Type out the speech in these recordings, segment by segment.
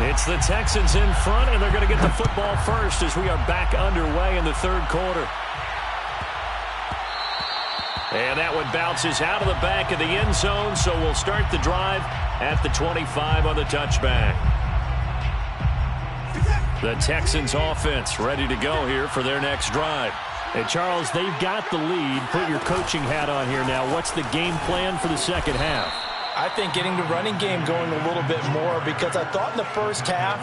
It's the Texans in front, and they're going to get the football first as we are back underway in the third quarter. And that one bounces out of the back of the end zone, so we'll start the drive at the 25 on the touchback. The Texans offense ready to go here for their next drive. And Charles, they've got the lead. Put your coaching hat on here now. What's the game plan for the second half? I think getting the running game going a little bit more, because I thought in the first half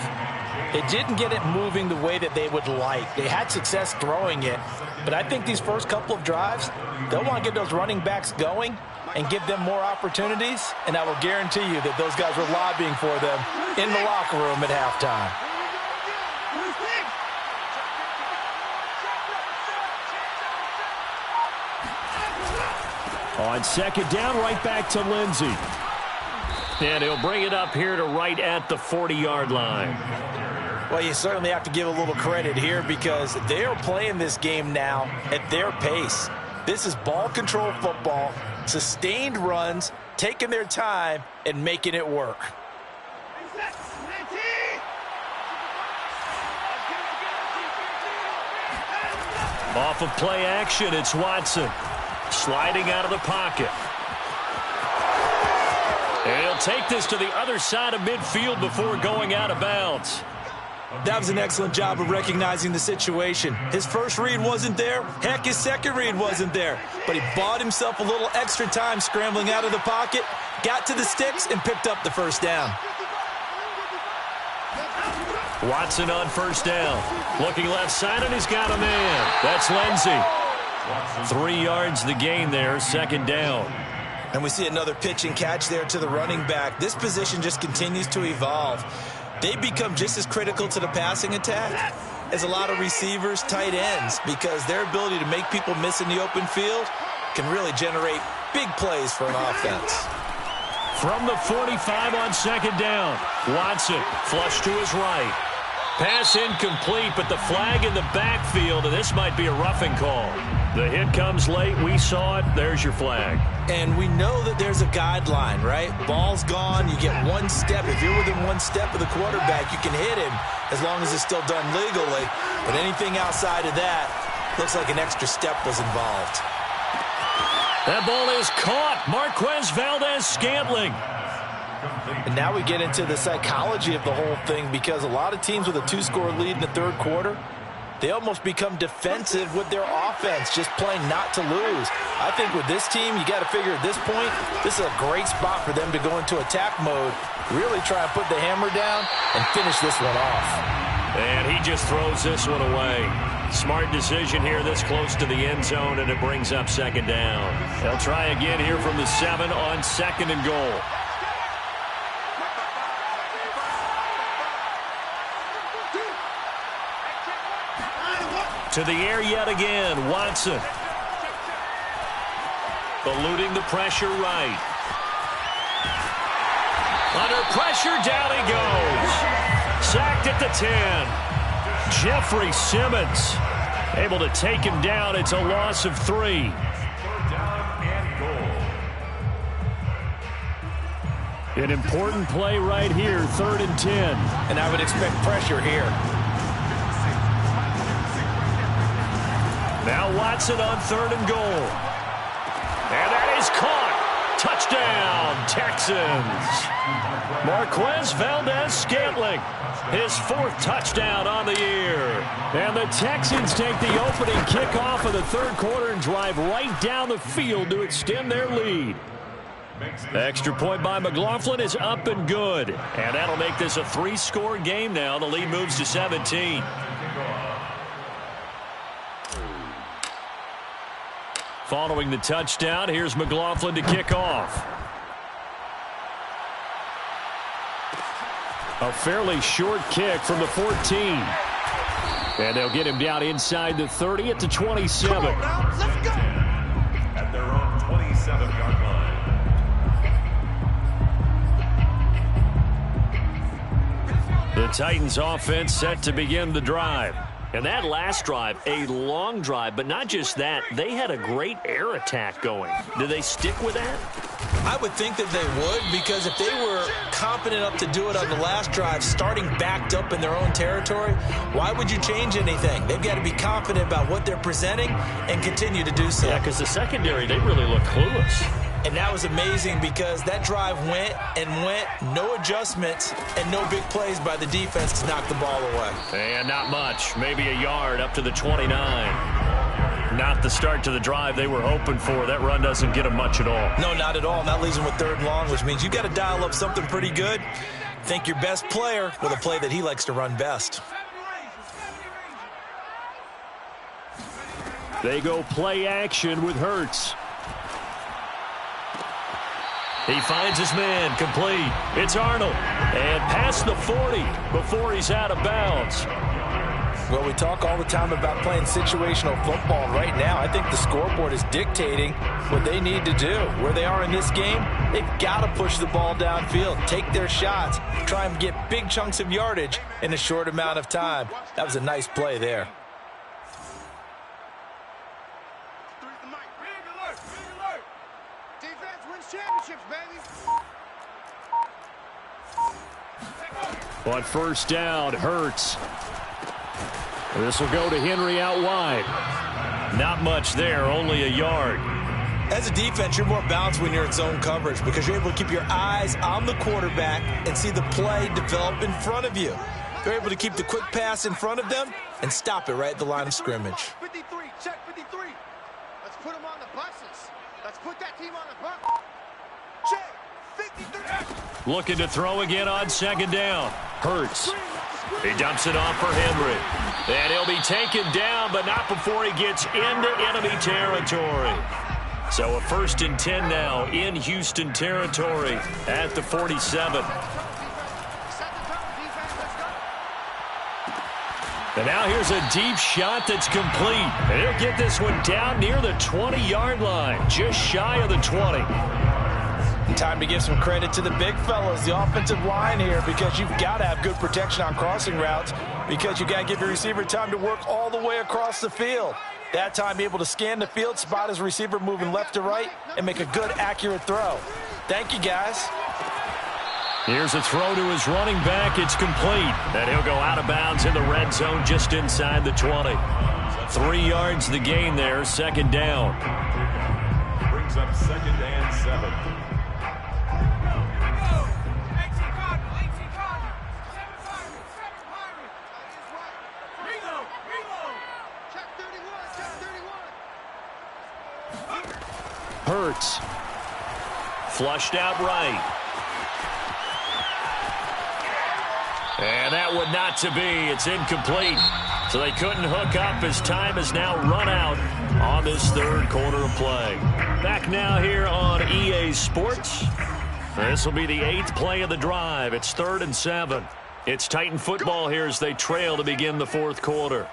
it didn't get it moving the way that they would like. They had success throwing it, but I think these first couple of drives, they'll want to get those running backs going and give them more opportunities, and I will guarantee you that those guys were lobbying for them in the locker room at halftime. On second down, right back to Lindsey. And he'll bring it up here to right at the 40-yard line. Well, you certainly have to give a little credit here because they are playing this game now at their pace. This is ball control football, sustained runs, taking their time, and making it work. Off of play action, it's Watson. Sliding out of the pocket. And he'll take this to the other side of midfield before going out of bounds. That was an excellent job of recognizing the situation. His first read wasn't there. Heck, his second read wasn't there. But he bought himself a little extra time scrambling out of the pocket, got to the sticks, and picked up the first down. Watson on first down. Looking left side, and he's got a man. That's Lindsey. 3 yards the gain there, second down. And we see another pitch and catch there to the running back. This position just continues to evolve. They become just as critical to the passing attack as a lot of receivers, tight ends, because their ability to make people miss in the open field can really generate big plays for an offense. From the 45 on second down, Watson flush to his right. Pass incomplete, but the flag in the backfield, and this might be a roughing call. The hit comes late. We saw it. There's your flag. And we know that there's a guideline, right? Ball's gone. You get one step. If you're within one step of the quarterback, you can hit him as long as it's still done legally. But anything outside of that looks like an extra step was involved. That ball is caught. Marquez Valdez-Scantling. And now we get into the psychology of the whole thing, because a lot of teams with a 2-score lead in the third quarter, they almost become defensive with their offense, just playing not to lose. I think with this team, you got to figure at this point, this is a great spot for them to go into attack mode, really try and put the hammer down and finish this one off. And he just throws this one away. Smart decision here this close to the end zone, and it brings up second down. They'll try again here from the 7 on second and goal. To the air yet again, Watson. Eluding the pressure right. Under pressure, down he goes. Sacked at the 10. Jeffrey Simmons able to take him down. It's a loss of 3. An important play right here, 3rd and 10. And I would expect pressure here. Now Watson on 3rd and goal. And that is caught. Touchdown, Texans. Marquez Valdez-Scantling, his 4th touchdown on the year. And the Texans take the opening kickoff of the third quarter and drive right down the field to extend their lead. Extra point by McLaughlin is up and good. And that'll make this a 3-score game now. The lead moves to 17. Following the touchdown, here's McLaughlin to kick off. A fairly short kick from the 14. And they'll get him down inside the 30 at the 27. Come on now, let's go. At their own 27-yard line. The Titans offense set to begin the drive. And that last drive, a long drive, but not just that, they had a great air attack going. Do they stick with that? I would think that they would, because if they were confident enough to do it on the last drive, starting backed up in their own territory, why would you change anything? They've got to be confident about what they're presenting and continue to do so. Yeah, because the secondary, they really look clueless. And that was amazing because that drive went and went, no adjustments, and no big plays by the defense to knock the ball away. And not much, maybe a yard up to the 29. Not the start to the drive they were hoping for. That run doesn't get them much at all. No, not at all. And that leaves them with 3rd and long, which means you got to dial up something pretty good. Think your best player with a play that he likes to run best. They go play action with Hurts. He finds his man, complete. It's Arnold. And past the 40 before he's out of bounds. Well, we talk all the time about playing situational football. Right now, I think the scoreboard is dictating what they need to do. Where they are in this game, they've got to push the ball downfield, take their shots, try and get big chunks of yardage in a short amount of time. That was a nice play there. On first down, Hurts. This will go to Henry out wide. Not much there, only a yard. As a defense, you're more balanced when you're in zone coverage because you're able to keep your eyes on the quarterback and see the play develop in front of you. They're able to keep the quick pass in front of them and stop it right at the line of scrimmage. 53, check 53. Let's put them on the buses. Let's put that team on the bus. Check 53. Looking to throw again on 2nd down. Hurts. He dumps it off for Henry. And he'll be taken down, but not before he gets into enemy territory. So a 1st and 10 now in Houston territory at the 47. And now here's a deep shot that's complete. And he'll get this one down near the 20-yard line, just shy of the 20. Time to give some credit to the big fellas, the offensive line here, because you've got to have good protection on crossing routes because you got to give your receiver time to work all the way across the field. That time able to scan the field, spot his receiver moving left to right, and make a good, accurate throw. Thank you, guys. Here's a throw to his running back. It's complete. And he'll go out of bounds in the red zone just inside the 20. 3 yards the gain there, 2nd down. Brings up 2nd and 7. Hurts. Flushed out right. And that one not to be. It's incomplete. So they couldn't hook up as time has now run out on this 3rd quarter of play. Back now here on EA Sports. This will be the 8th play of the drive. It's 3rd and 7. It's Titan football here as they trail to begin the 4th quarter.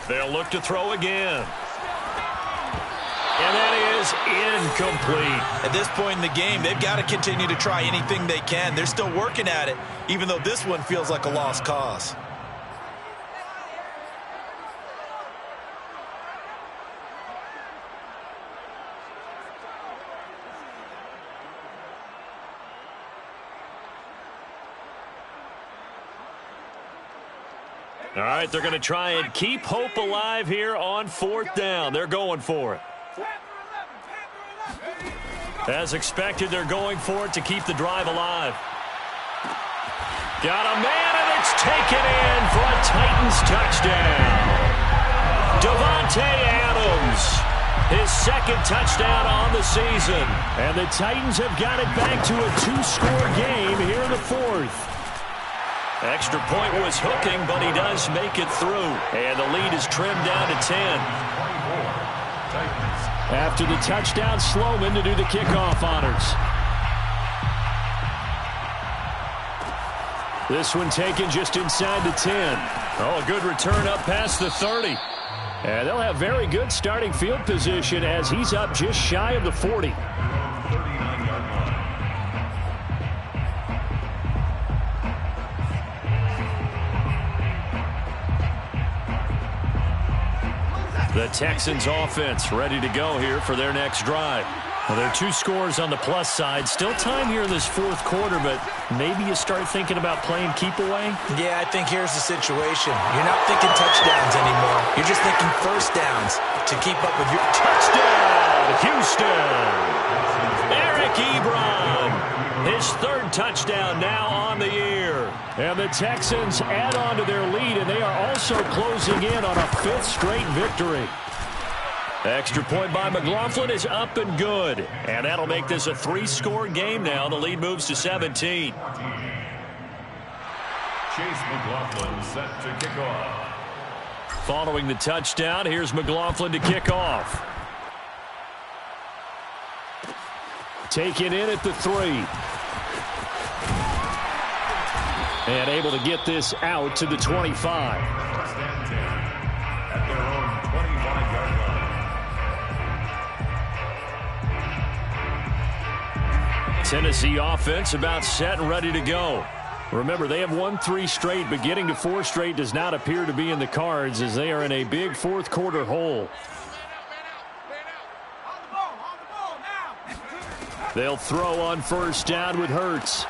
They'll look to throw again. And that is incomplete. At this point in the game, they've got to continue to try anything they can. They're still working at it, even though this one feels like a lost cause. All right, they're going to try and keep hope alive here on 4th down. They're going for it. As expected, they're going for it to keep the drive alive. Got a man, and it's taken in for a Titans touchdown. Davante Adams, his 2nd touchdown on the season. And the Titans have got it back to a 2-score game here in the 4th. Extra point was hooking, but he does make it through. And the lead is trimmed down to 10. After the touchdown, Sloman to do the kickoff honors. This one taken just inside the 10. Oh, a good return up past the 30. And they'll have very good starting field position as he's up just shy of the 40. The Texans offense ready to go here for their next drive. Well, there are 2 scores on the plus side. Still time here in this fourth quarter, but maybe you start thinking about playing keep away? Yeah, I think here's the situation. You're not thinking touchdowns anymore. You're just thinking first downs to keep up with your... Touchdown, Houston! Eric Ebron, his 3rd touchdown now on the year. And the Texans add on to their lead, and they are also closing in on a 5th straight victory. Extra point by McLaughlin is up and good. And that'll make this a 3-score game now. The lead moves to 17. Chase McLaughlin set to kick off. Following the touchdown, here's McLaughlin to kick off. Taken in at the 3. And able to get this out to the 25. At their own 25-yard line. Tennessee offense about set and ready to go. Remember, they have won 3 straight, but getting to 4 straight does not appear to be in the cards as they are in a big fourth quarter hole. They'll throw on first down with Hurts.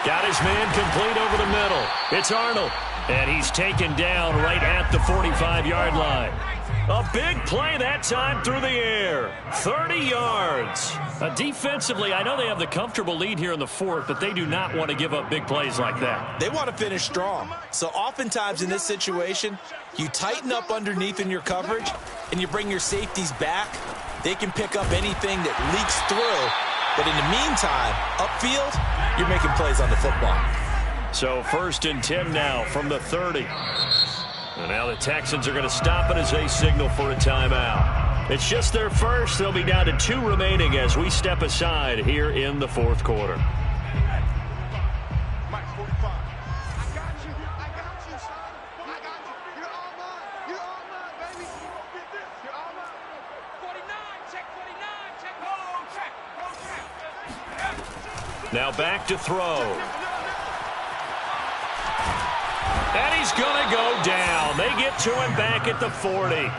Got his man complete over the middle. It's Arnold. And he's taken down right at the 45-yard line. A big play that time through the air. 30 yards. Defensively, I know they have the comfortable lead here in the 4th, but they do not want to give up big plays like that. They want to finish strong. So oftentimes in this situation, you tighten up underneath in your coverage, and you bring your safeties back. They can pick up anything that leaks through. But in the meantime, upfield, you're making plays on the football. So 1st and 10 now from the 30. And now the Texans are going to stop it as they signal for a timeout. It's just their first. They'll be down to 2 remaining as we step aside here in the fourth quarter. Now back to throw. And he's going to go down. They get to him back at the 40.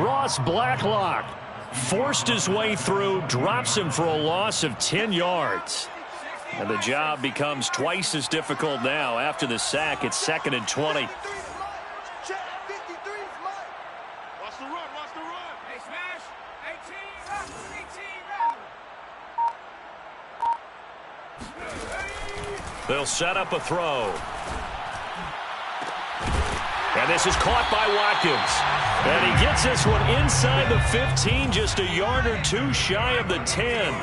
Ross Blacklock forced his way through, drops him for a loss of 10 yards. And the job becomes twice as difficult now after the sack. It's 2nd and 20. They'll set up a throw. And this is caught by Watkins. And he gets this one inside the 15, just a yard or 2 shy of the 10.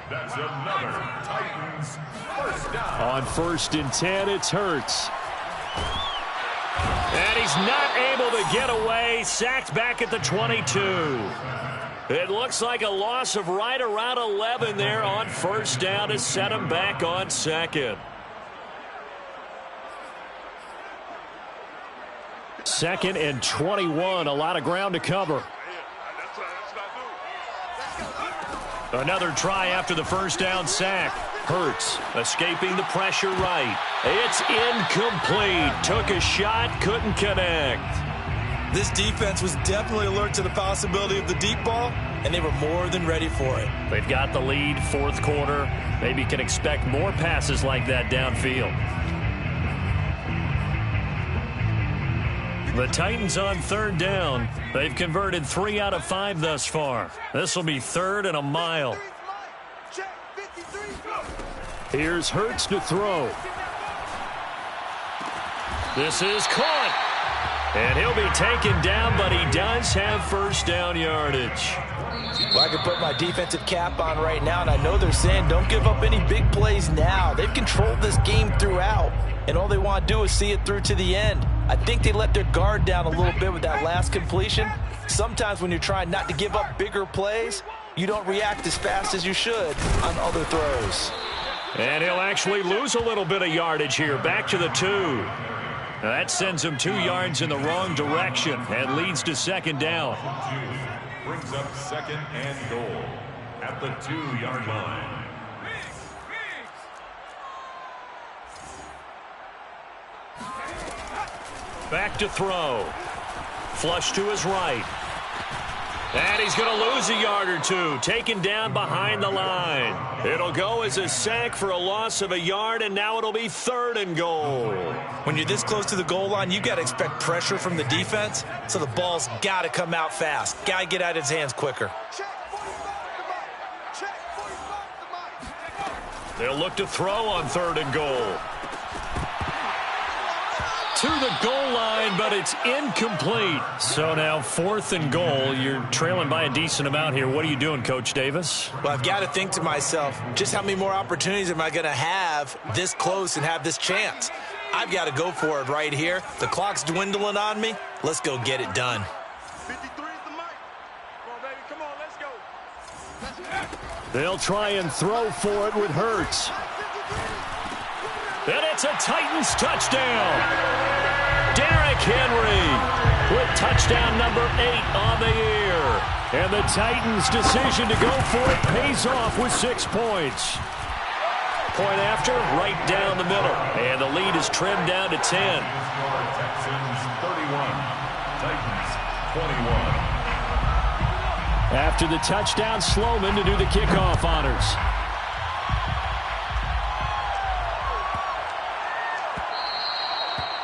That's another Titans first down. On 1st and 10, it's Hurts. And he's not able to get away. Sacked back at the 22. It looks like a loss of right around 11 there on first down to set him back on 2nd. 2nd and 21. A lot of ground to cover. Another try after the first down sack. Hurts escaping the pressure right. It's incomplete. Took a shot, couldn't connect. This defense was definitely alert to the possibility of the deep ball, and they were more than ready for it. They've got the lead, fourth quarter. Maybe can expect more passes like that downfield. The Titans on 3rd down. They've converted 3 out of 5 thus far. This will be 3rd and a mile. Here's Hurts to throw. This is caught. And he'll be taken down, but he does have first down yardage. Well, I can put my defensive cap on right now, and I know they're saying don't give up any big plays now. They've controlled this game throughout, and all they want to do is see it through to the end. I think they let their guard down a little bit with that last completion. Sometimes when you're trying not to give up bigger plays, you don't react as fast as you should on other throws. And he'll actually lose a little bit of yardage here, back to the 2. Now that sends him 2 yards in the wrong direction and leads to 2nd down. Brings up 2nd and goal at the 2-yard line. Back to throw. Flush to his right. And he's going to lose a yard or two, taken down behind the line. It'll go as a sack for a loss of a yard, and now it'll be 3rd and goal. When you're this close to the goal line, you got to expect pressure from the defense, so the ball's got to come out fast. Got to get out of his hands quicker. They'll look to throw on 3rd and goal. To the goal line, but it's incomplete. So now 4th and goal. You're trailing by a decent amount here. What are you doing, Coach Davis? Well, I've got to think to myself, just how many more opportunities am I going to have this close and have this chance? I've got to go for it right here. The clock's dwindling on me. Let's go get it done. 53 is the mic. Come on, baby. Come on, let's go. They'll try and throw for it with Hurts. And it's a Titans touchdown. Derrick Henry with touchdown number 8 on the year. And the Titans' decision to go for it pays off with 6 points. Point after, right down the middle. And the lead is trimmed down to 10. Texans 31, Titans 21. After the touchdown, Sloman to do the kickoff honors.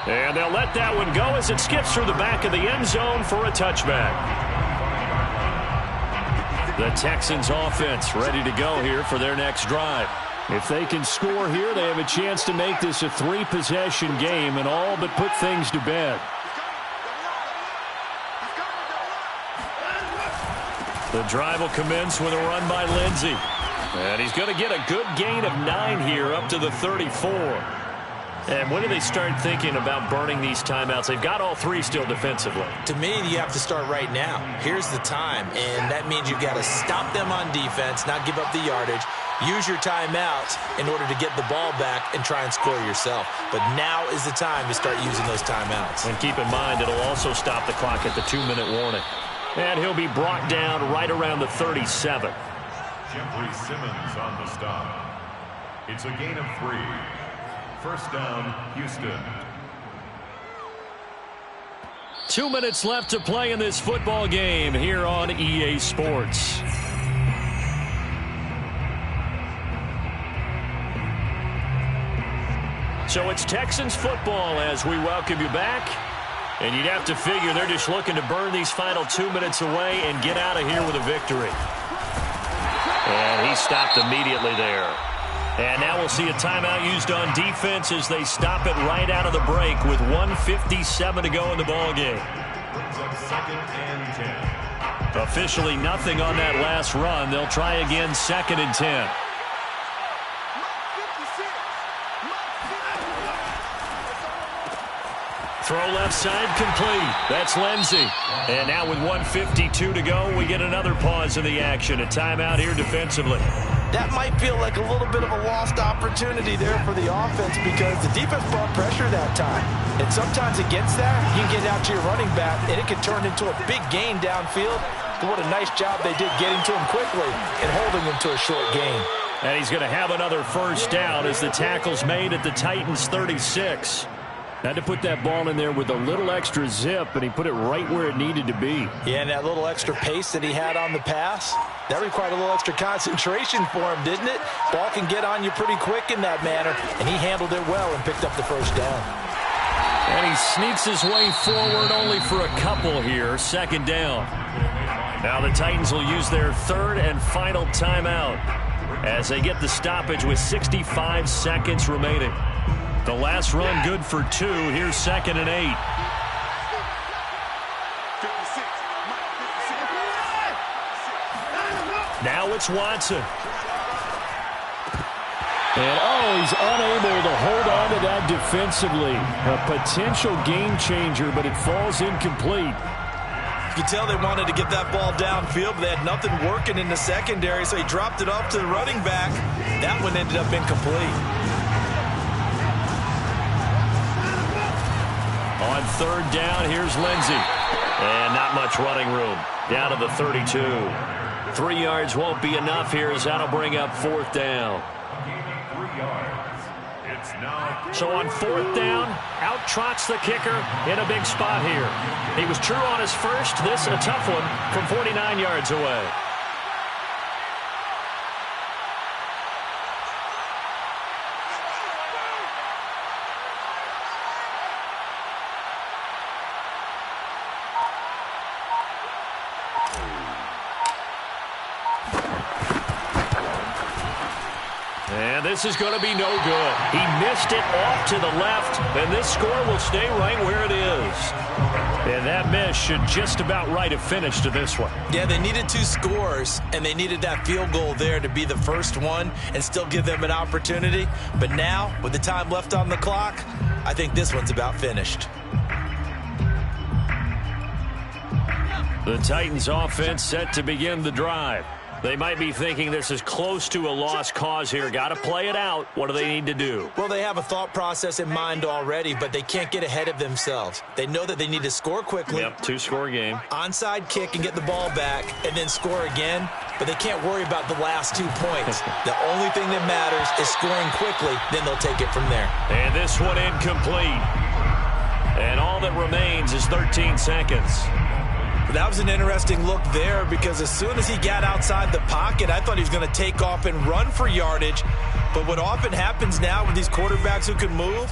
And they'll let that one go as it skips through the back of the end zone for a touchback. The Texans offense ready to go here for their next drive. If they can score here, they have a chance to make this a 3-possession game and all but put things to bed. The drive will commence with a run by Lindsey. And he's going to get a good gain of 9 here up to the 34. And when do they start thinking about burning these timeouts? They've got all 3 still defensively. To me, you have to start right now. Here's the time, and that means you've got to stop them on defense, not give up the yardage, use your timeouts in order to get the ball back and try and score yourself. But now is the time to start using those timeouts. And keep in mind, it'll also stop the clock at the 2-minute warning. And he'll be brought down right around the 37. Jeffrey Simmons on the stop. It's a gain of 3. First down, Houston. 2 minutes left to play in this football game here on EA Sports. So it's Texans football as we welcome you back. And you'd have to figure they're just looking to burn these final 2 minutes away and get out of here with a victory. And he stopped immediately there. And now we'll see a timeout used on defense as they stop it right out of the break with 1:57 to go in the ballgame. Brings up 2nd and 10. Officially nothing on that last run. They'll try again 2nd and 10. Throw left side complete. That's Lindsey. And now with 1:52 to go, we get another pause in the action. A timeout here defensively. That might feel like a little bit of a lost opportunity there for the offense because the defense brought pressure that time. And sometimes against that, you can get out to your running back, and it can turn into a big gain downfield. But what a nice job they did getting to him quickly and holding him to a short gain. And he's going to have another first down as the tackle's made at the Titans' 36. Had to put that ball in there with a little extra zip, and he put it right where it needed to be. Yeah, and that little extra pace that he had on the pass, that required a little extra concentration for him, didn't it? Ball can get on you pretty quick in that manner, and he handled it well and picked up the first down. And he sneaks his way forward only for a couple here, 2nd down. Now the Titans will use their 3rd and final timeout as they get the stoppage with 65 seconds remaining. The last run good for 2. Here's 2nd and 8. Now it's Watson. And, he's unable to hold on to that defensively. A potential game changer, but it falls incomplete. You can tell they wanted to get that ball downfield, but they had nothing working in the secondary, so he dropped it off to the running back. That one ended up incomplete. On 3rd down, here's Lindsey. And not much running room. Down to the 32. 3 yards won't be enough here as that'll bring up 4th down. 3 yards. It's It's now So on fourth down, out trots the kicker in a big spot here. He was true on his first. This a tough one from 49 yards away. And this is going to be no good. He missed it off to the left, and this score will stay right where it is. And that miss should just about right have finished to this one. Yeah, they needed 2 scores, and they needed that field goal there to be the first one and still give them an opportunity. But now, with the time left on the clock, I think this one's about finished. The Titans offense set to begin the drive. They might be thinking this is close to a lost cause here. Got to play it out. What do they need to do? Well, they have a thought process in mind already, but they can't get ahead of themselves. They know that they need to score quickly. Yep, 2-score game. Onside kick and get the ball back and then score again, but they can't worry about the last 2 points. The only thing that matters is scoring quickly, then they'll take it from there. And this one incomplete. And all that remains is 13 seconds. That was an interesting look there because as soon as he got outside the pocket, I thought he was going to take off and run for yardage. But what often happens now with these quarterbacks who can move,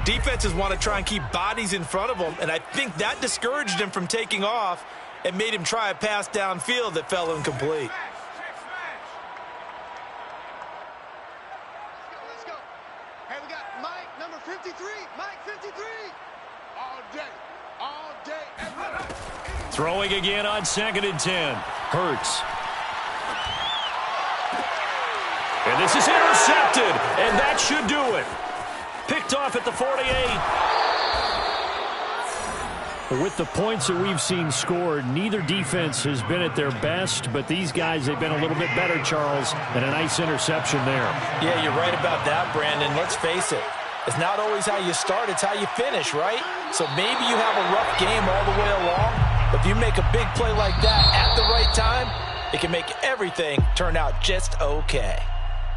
defenses want to try and keep bodies in front of them, and I think that discouraged him from taking off and made him try a pass downfield that fell incomplete. Let's go. Hey, we got Mike, number 53. Mike, 53. All day, every day. Throwing again on 2nd and 10. Hurts. And this is intercepted, and that should do it. Picked off at the 48. With the points that we've seen scored, neither defense has been at their best, but these guys have been a little bit better, Charles, and a nice interception there. Yeah, you're right about that, Brandon. Let's face it. It's not always how you start, it's how you finish, right? So maybe you have a rough game all the way along, but if you make a big play like that at the right time, it can make everything turn out just okay.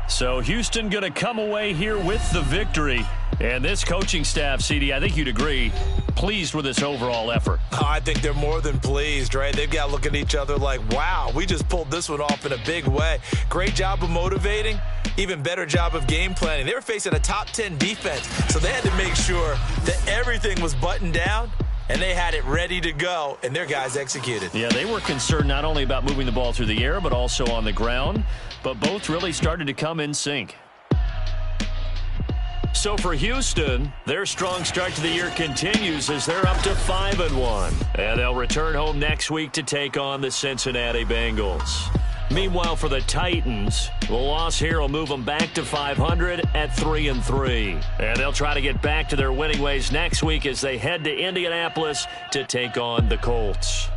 So Houston going to come away here with the victory. And this coaching staff, CD, I think you'd agree, pleased with this overall effort. Oh, I think they're more than pleased, right? They've got to look at each other like, wow, we just pulled this one off in a big way. Great job of motivating, even better job of game planning. They were facing a top 10 defense, so they had to make sure that everything was buttoned down, and they had it ready to go, and their guys executed. Yeah, they were concerned not only about moving the ball through the air, but also on the ground, but both really started to come in sync. So for Houston, their strong start to the year continues as they're up to 5-1. And they'll return home next week to take on the Cincinnati Bengals. Meanwhile, for the Titans, the loss here will move them back to 500 at 3-3. And they'll try to get back to their winning ways next week as they head to Indianapolis to take on the Colts.